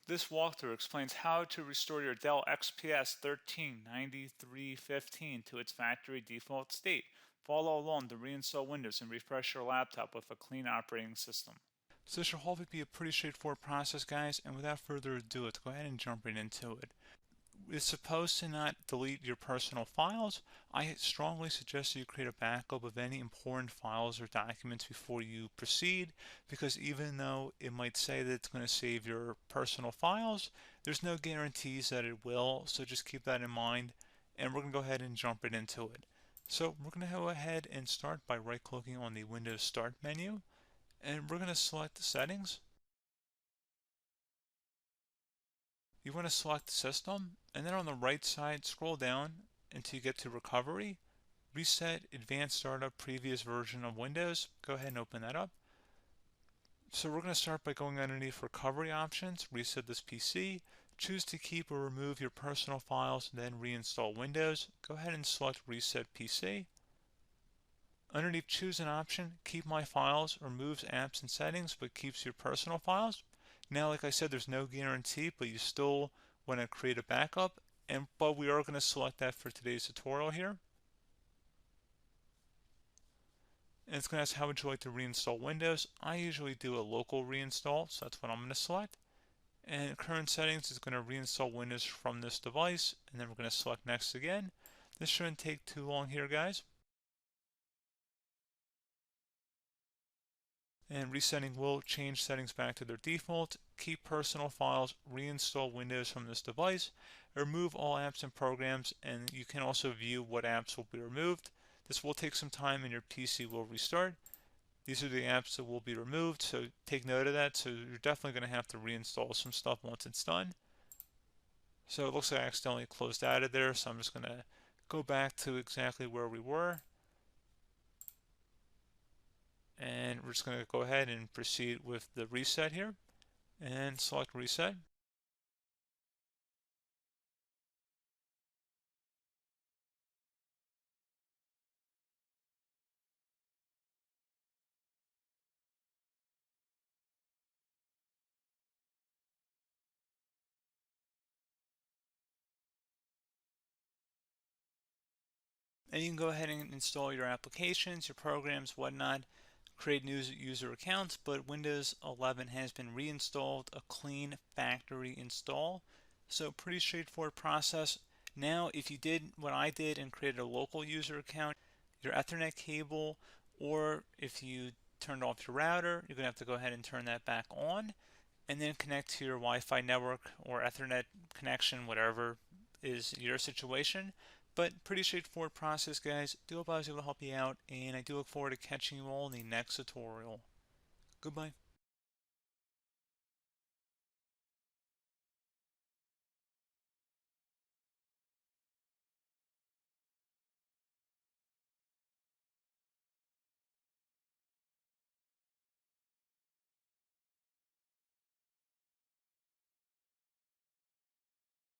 This walkthrough explains how to restore your Dell XPS 139315 to its factory default state. Follow along to reinstall Windows and refresh your laptop with a clean operating system. So this should hopefully be a pretty straightforward process, guys, and without further ado, let's go ahead and jump right into it. It's supposed to not delete your personal files. I strongly suggest you create a backup of any important files or documents before you proceed, because even though it might say that it's going to save your personal files, there's no guarantees that it will, so just keep that in mind, and we're going to go ahead and jump right into it. So we're going to go ahead and start by right-clicking on the Windows Start menu, and we're going to select the settings. You want to select System, and then on the right side, scroll down until you get to Recovery. Reset Advanced Startup Previous Version of Windows. Go ahead and open that up. So we're going to start by going underneath Recovery Options, reset this PC, choose to keep or remove your personal files, then reinstall Windows. Go ahead and select Reset PC. Underneath Choose an option, Keep My Files removes apps and settings but keeps your personal files. Now, like I said, there's no guarantee, but you still want to create a backup, but we are going to select that for today's tutorial here. And it's going to ask how would you like to reinstall Windows. I usually do a local reinstall, so that's what I'm going to select. And current settings is going to reinstall Windows from this device, and then we're going to select next again. This shouldn't take too long here, guys. And resetting will change settings back to their default, keep personal files, reinstall Windows from this device, remove all apps and programs, and you can also view what apps will be removed. This will take some time and your PC will restart. These are the apps that will be removed, so take note of that. So you're definitely going to have to reinstall some stuff once it's done. So it looks like I accidentally closed out of there, so I'm just going to go back to exactly where we were. And we're just going to go ahead and proceed with the reset here and select reset. And you can go ahead and install your applications, your programs, whatnot, create new user accounts, but Windows 11 has been reinstalled, a clean factory install. So pretty straightforward process. Now, if you did what I did and created a local user account, your Ethernet cable, or if you turned off your router, you're going to have to go ahead and turn that back on, and then connect to your Wi-Fi network or Ethernet connection, whatever is your situation. But pretty straightforward process, guys. Do hope I was able to help you out, and I do look forward to catching you all in the next tutorial. Goodbye.